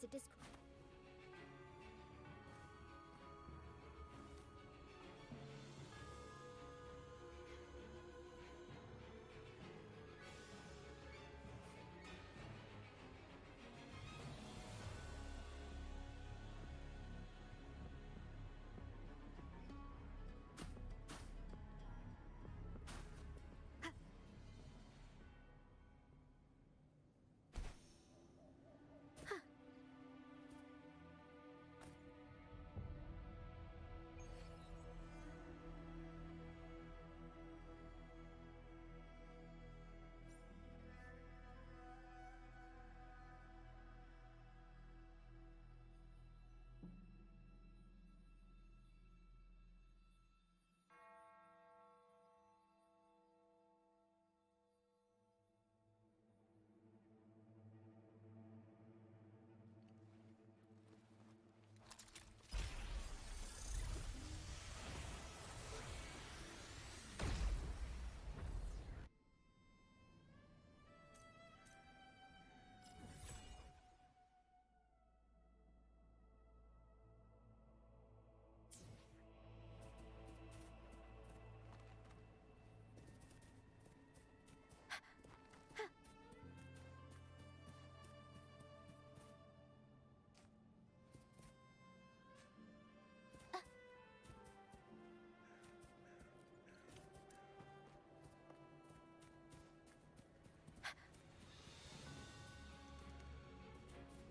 tacit discord.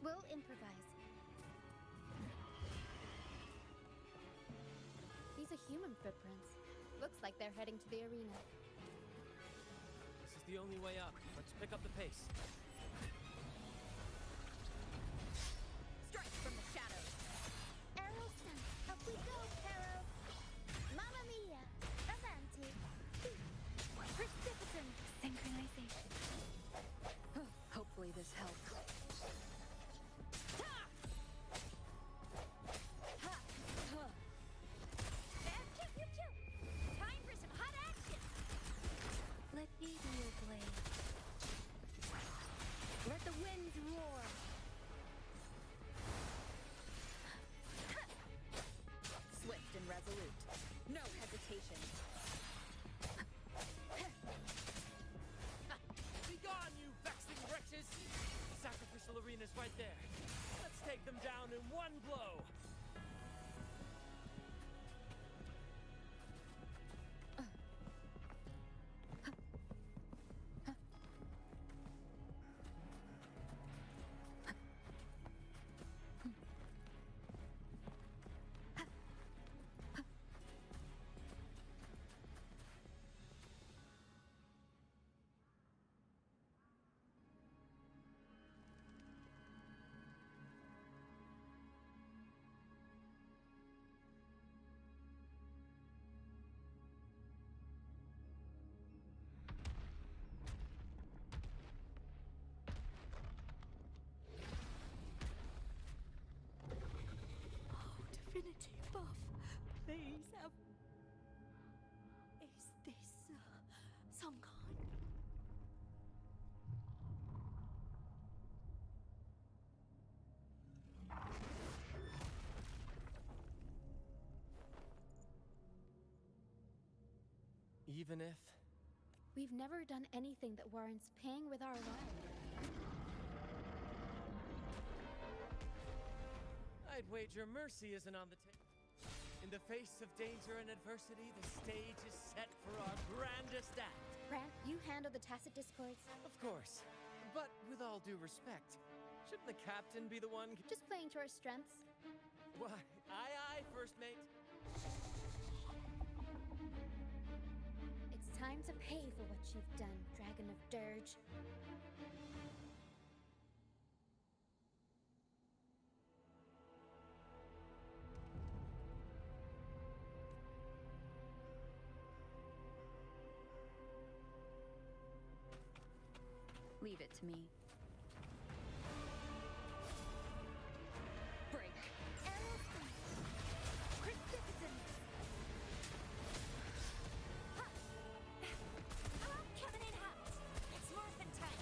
We'll improvise. These are human footprints. Looks like they're heading to the arena. This is the only way up. Let's pick up the pace. Strike from the shadows. Arrow sent. Up we go, Arrow. Mamma mia. Avanti. Precipitant. Synchronization. Hopefully this helps. Time for some hot action! Let me be your blade. Let the winds roar. Swift and resolute. No hesitation. Be gone, you vexing wretches! Sacrificial arena's right there. Let's take them down in one blow. Divinity buff, please have... Is this some kind? Even if... We've never done anything that warrants paying with our lives. I'd wager mercy isn't on the table. In the face of danger and adversity, the stage is set for our grandest act. Grant, you handle the tacit discords. Of course. But with all due respect, shouldn't the captain be the one... Just playing to our strengths. Why, aye, first mate. It's time to pay for what you've done, Dragon of Dirge. Leave it to me. Break. Arrow strike. Precipitant. I'm coming in hot. It's morphin' time.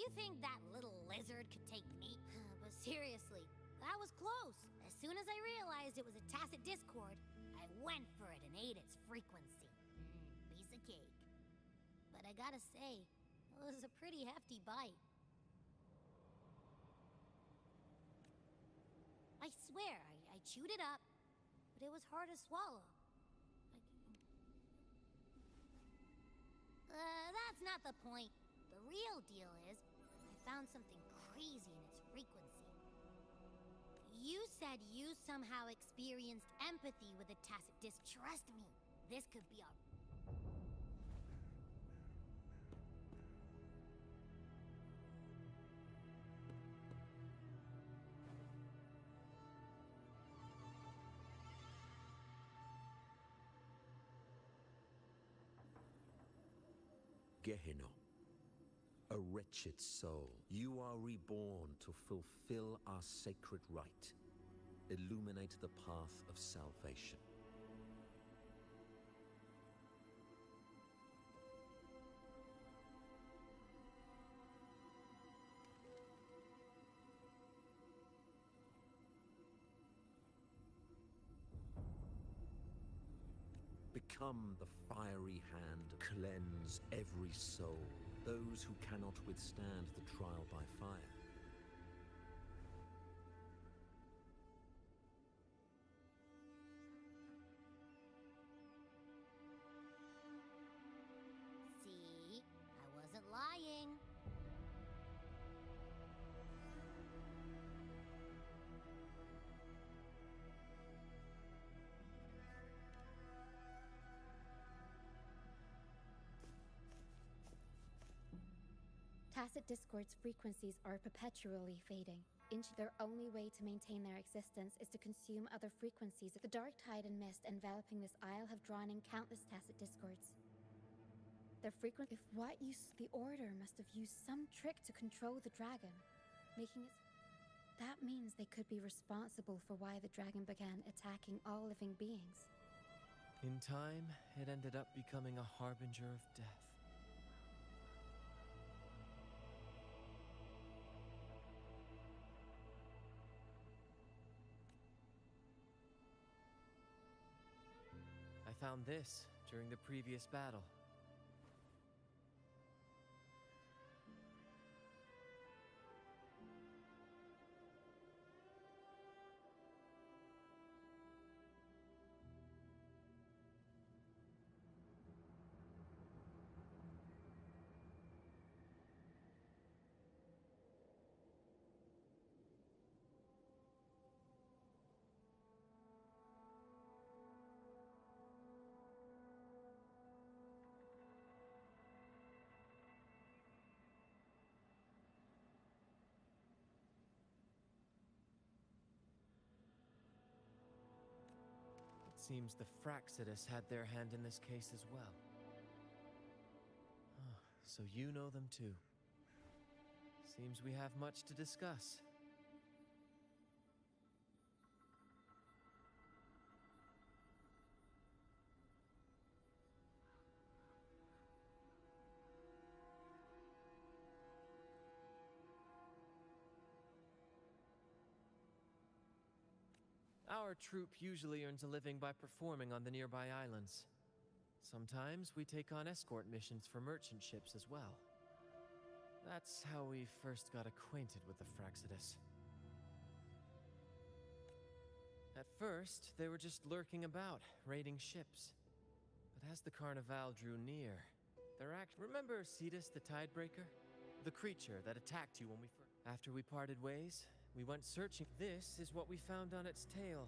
You think that little lizard could take me? But seriously, that was close. As soon as I realized it was a tacit discord, I went for it and ate its frequency. Piece of cake. But I gotta say, it was a pretty hefty bite. I swear, I chewed it up, but it was hard to swallow. That's not the point. The real deal is, I found something crazy in its frequency. You said you somehow experienced empathy with a tacit disc. Trust me, this could be a... Gehenna, a wretched soul, you are reborn to fulfill our sacred rite. Illuminate the path of salvation. Become the fiery hand, cleanse every soul, those who cannot withstand the trial by fire. See? I wasn't lying. Tacit discord's frequencies are perpetually fading. Their only way to maintain their existence is to consume other frequencies. The dark tide and mist enveloping this isle have drawn in countless tacit discords. Their frequency... The Order must have used some trick to control the dragon, making it... That means they could be responsible for why the dragon began attacking all living beings. In time, it ended up becoming a harbinger of death. I found this during the previous battle. Seems the Fraxidus had their hand in this case as well. Oh, so you know them too. Seems we have much to discuss. Our troop usually earns a living by performing on the nearby islands. Sometimes we take on escort missions for merchant ships as well. That's how we first got acquainted with the Fraxidus. At first, they were just lurking about, raiding ships. But as the Carnival drew near, their act... Remember Cetus the Tidebreaker? The creature that attacked you when we first... After we parted ways, we went searching. This is what we found on its tail.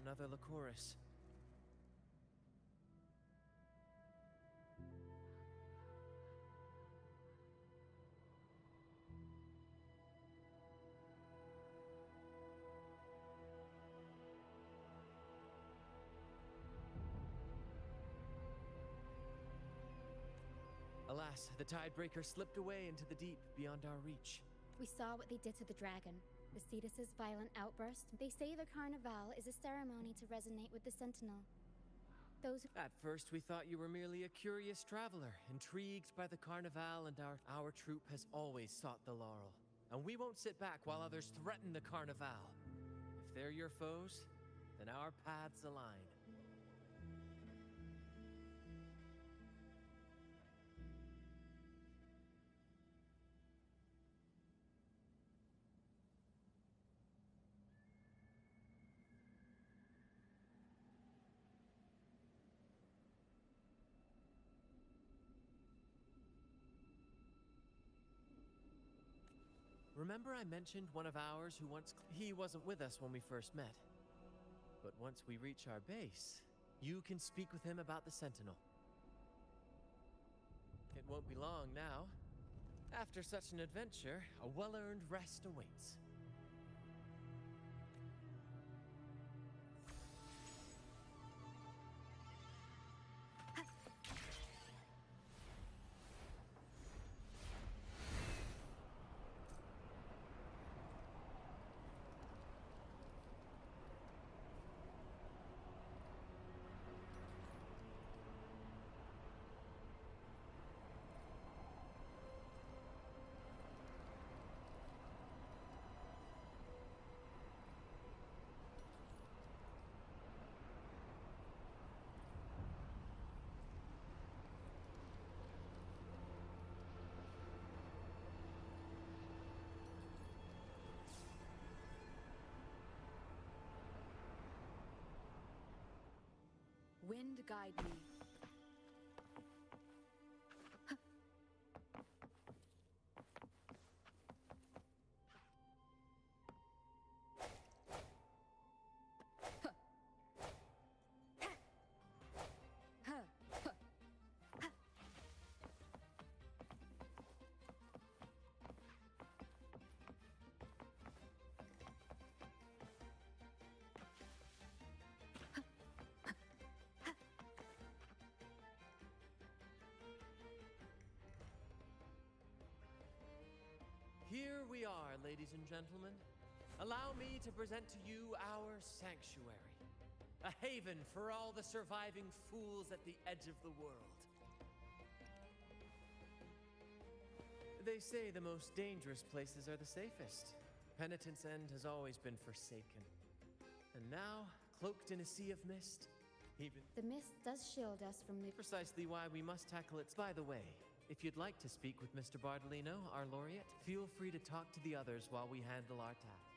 Another Lycoris. Alas, the Tidebreaker slipped away into the deep beyond our reach. We saw what they did to the dragon. The Cetus's violent outburst. They say the Carnival is a ceremony to resonate with the Sentinel. Those At first, we thought you were merely a curious traveler, intrigued by the Carnival, and our troop has always sought the laurel. And we won't sit back while others threaten the Carnival. If they're your foes, then our paths align. Remember I mentioned one of ours who once... He wasn't with us when we first met. But once we reach our base, you can speak with him about the Sentinel. It won't be long now. After such an adventure, a well-earned rest awaits. Wind guide me. Here we are, ladies and gentlemen. Allow me to present to you our sanctuary. A haven for all the surviving fools at the edge of the world. They say the most dangerous places are the safest. Penitent's End has always been forsaken. And now, cloaked in a sea of mist, even... the mist does shield us from the... Precisely why we must tackle it. By the way, if you'd like to speak with Mr. Bardolino, our laureate, feel free to talk to the others while we handle our task.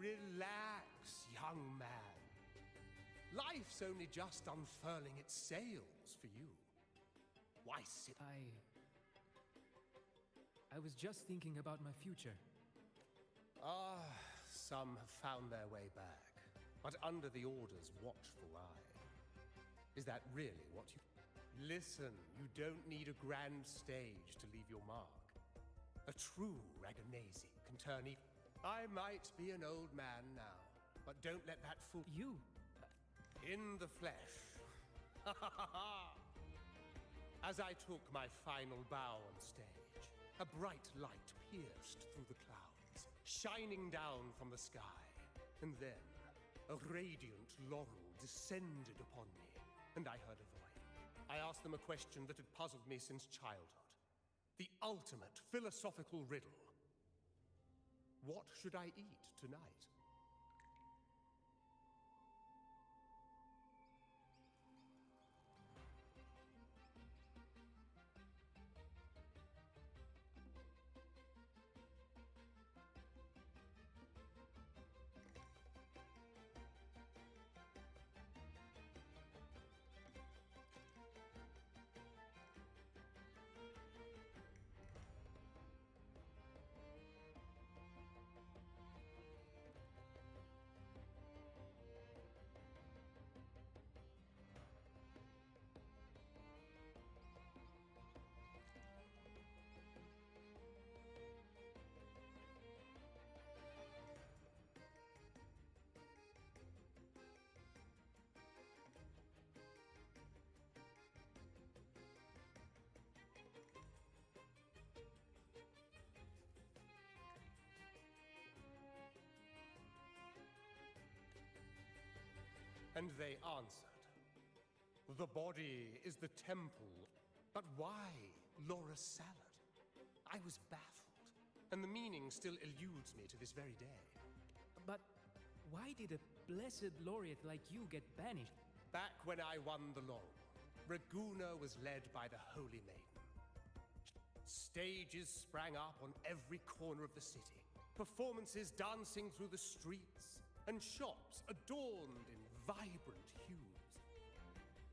Relax, young man. Life's only just unfurling its sails for you. Why sit? I was just thinking about my future. Ah, some have found their way back, but under the Order's watchful eye. Is that really what you... Listen, you don't need a grand stage to leave your mark. A true Raganazi can turn even... I might be an old man now, but don't let that fool... You? In the flesh. As I took my final bow on stage, a bright light pierced through the clouds, shining down from the sky. And then, a radiant laurel descended upon me, and I heard a voice. I asked them a question that had puzzled me since childhood. The ultimate philosophical riddle. What should I eat tonight? And they answered, the body is the temple, but why Laura's salad? I was baffled, and the meaning still eludes me to this very day. But why did a blessed laureate like you get banished? Back when I won the laurel, Raguna was led by the Holy Maiden. Stages sprang up on every corner of the city, performances dancing through the streets, and shops adorned in vibrant hues.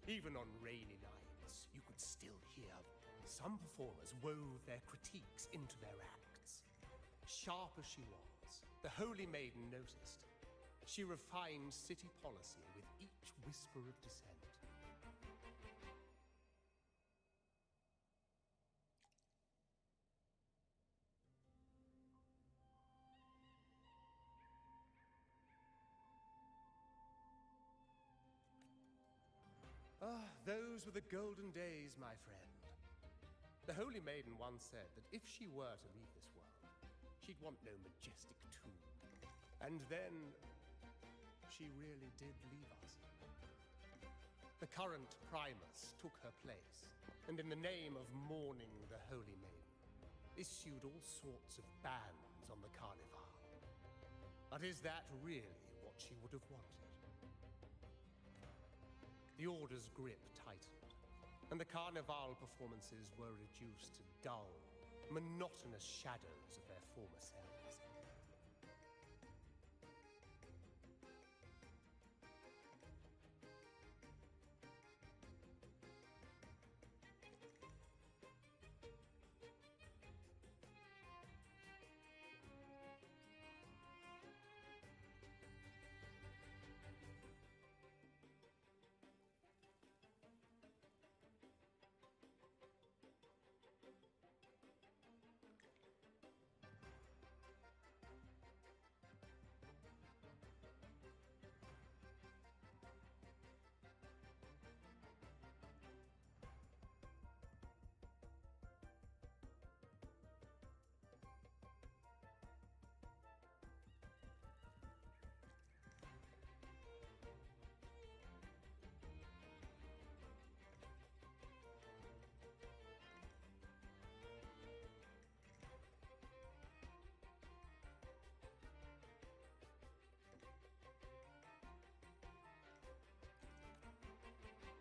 Even on rainy nights, you could still hear some performers wove their critiques into their acts. Sharp as she was, the Holy Maiden noticed. She refined city policy with each whisper of dissent. Ah, those were the golden days, my friend. The Holy Maiden once said that if she were to leave this world, she'd want no majestic tomb. And then, she really did leave us. The current Primus took her place, and in the name of mourning the Holy Maiden, issued all sorts of bans on the Carnival. But is that really what she would have wanted? The Order's grip tightened, and the Carnival performances were reduced to dull, monotonous shadows of their former selves.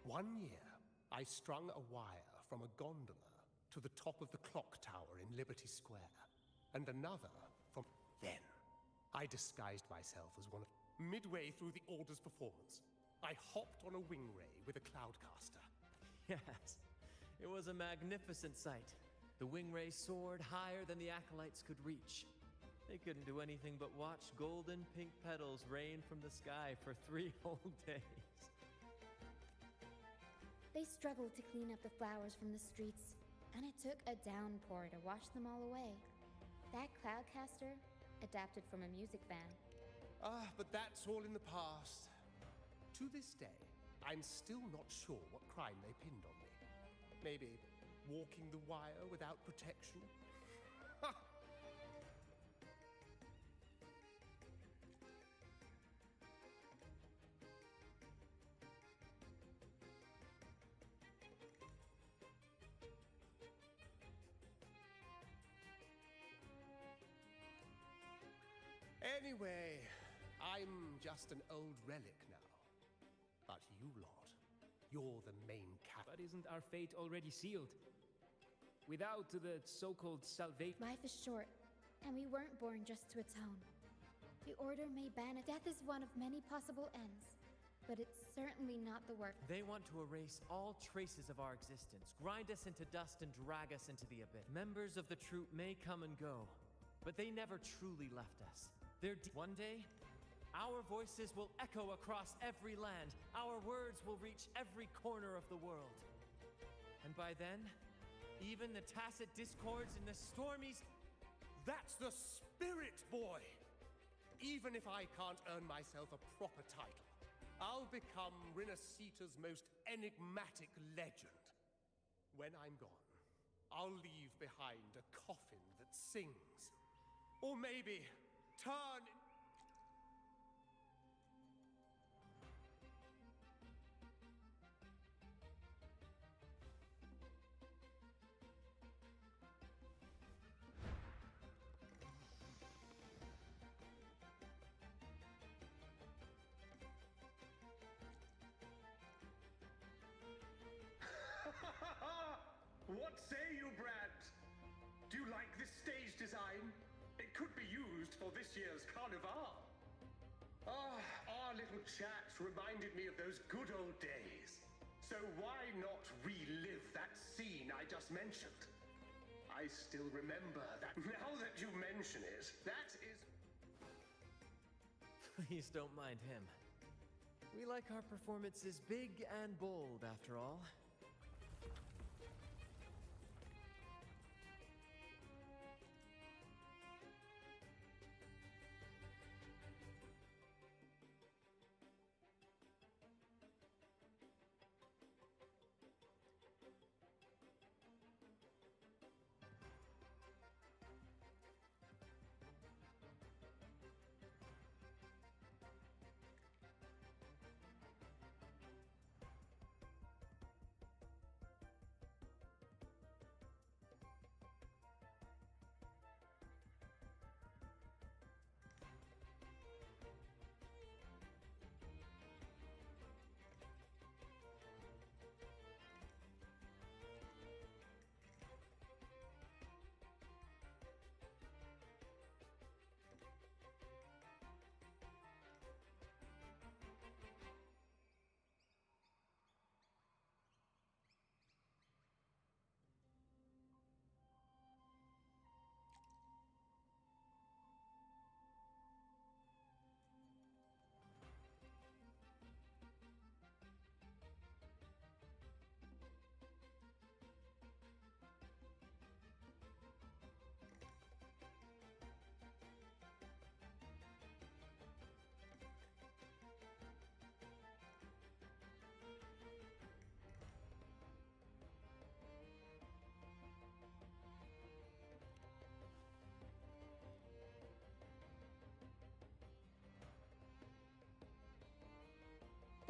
One year, I strung a wire from a gondola to the top of the clock tower in Liberty Square, and another from... Then, I disguised myself as one of... Midway through the Order's performance, I hopped on a wing ray with a cloudcaster. Yes, it was a magnificent sight. The wing ray soared higher than the acolytes could reach. They couldn't do anything but watch golden pink petals rain from the sky for 3 whole days. They struggled to clean up the flowers from the streets, and it took a downpour to wash them all away. That cloudcaster, adapted from a music van. But that's all in the past. To this day, I'm still not sure what crime they pinned on me. Maybe walking the wire without protection? Anyway, I'm just an old relic now. But you lot, you're the main But isn't our fate already sealed? Without the so-called salvation... Life is short, and we weren't born just to atone. The Order may ban it. Death is one of many possible ends, but it's certainly not the work. They want to erase all traces of our existence, grind us into dust and drag us into the abyss. Members of the troop may come and go, but they never truly left us. One day, our voices will echo across every land. Our words will reach every corner of the world. And by then, even the tacit discords in the stormies... That's the spirit, boy! Even if I can't earn myself a proper title, I'll become Rinasita's most enigmatic legend. When I'm gone, I'll leave behind a coffin that sings. Or maybe turn... What say you, Brad? Do you like this stage design? It could be used for this year's carnival. Our little chat reminded me of those good old days. So why not relive that scene I just mentioned? I still remember that. Now that you mention it, that is... Please don't mind him. We like our performances big and bold, after all.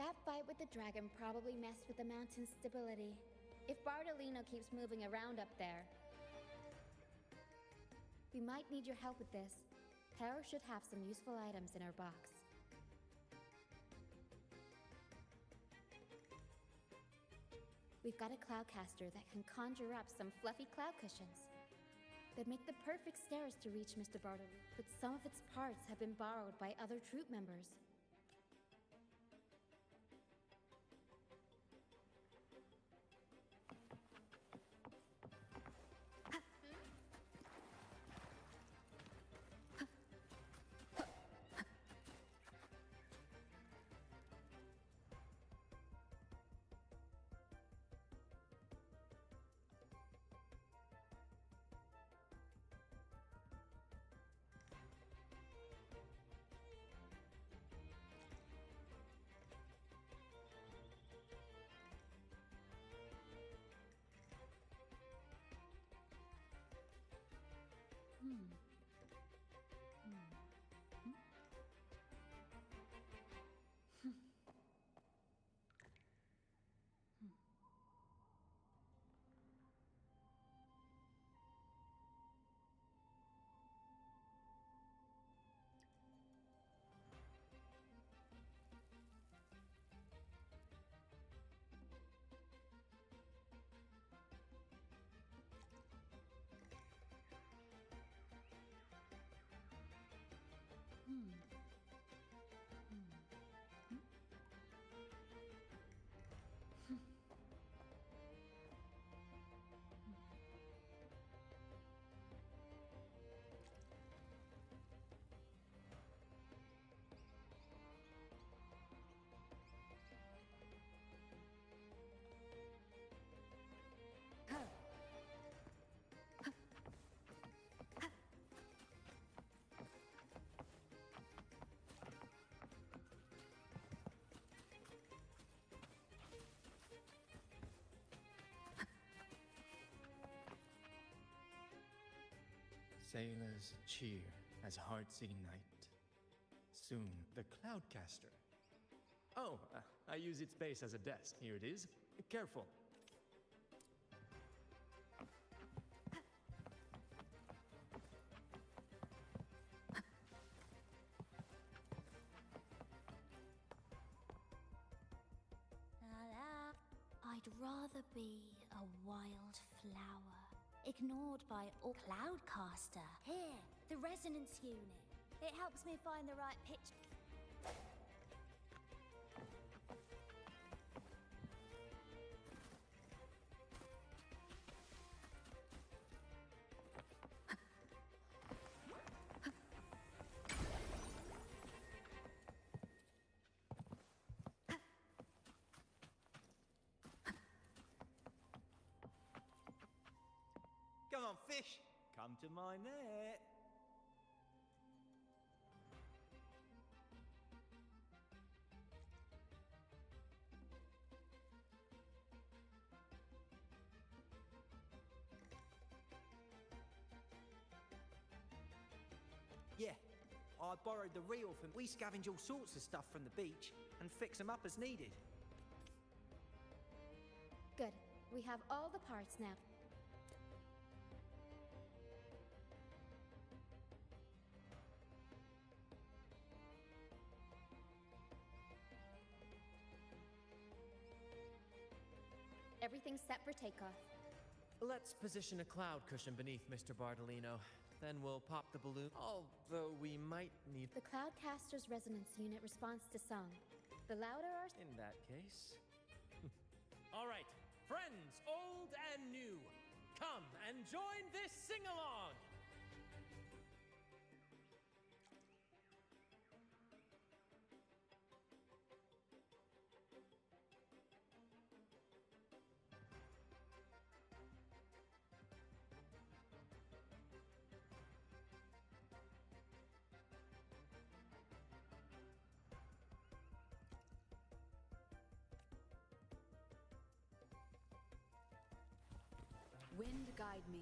That fight with the dragon probably messed with the mountain's stability. If Bardolino keeps moving around up there... We might need your help with this. Taro should have some useful items in her box. We've got a cloudcaster that can conjure up some fluffy cloud cushions. They'd make the perfect stairs to reach Mr. Bartley, but some of its parts have been borrowed by other troop members. Sailors cheer as hearts ignite. Soon, the Cloudcaster. Oh, I use its base as a desk. Here it is. Careful. I'd rather be a wild flower, ignored by all. Cloudcaster. Here, the resonance unit. It helps me find the right pitch. Come on, fish! Come to my net! Yeah, I borrowed the reel from... We scavenge all sorts of stuff from the beach and fix them up as needed. Good. We have all the parts now. Everything's set for takeoff. Let's position a cloud cushion beneath Mr. Bartolino. Then we'll pop the balloon, although we might need... The Cloudcaster's resonance unit responds to song. The louder our... In that case... All right, friends, old and new, come and join this sing-along! Wind guide me.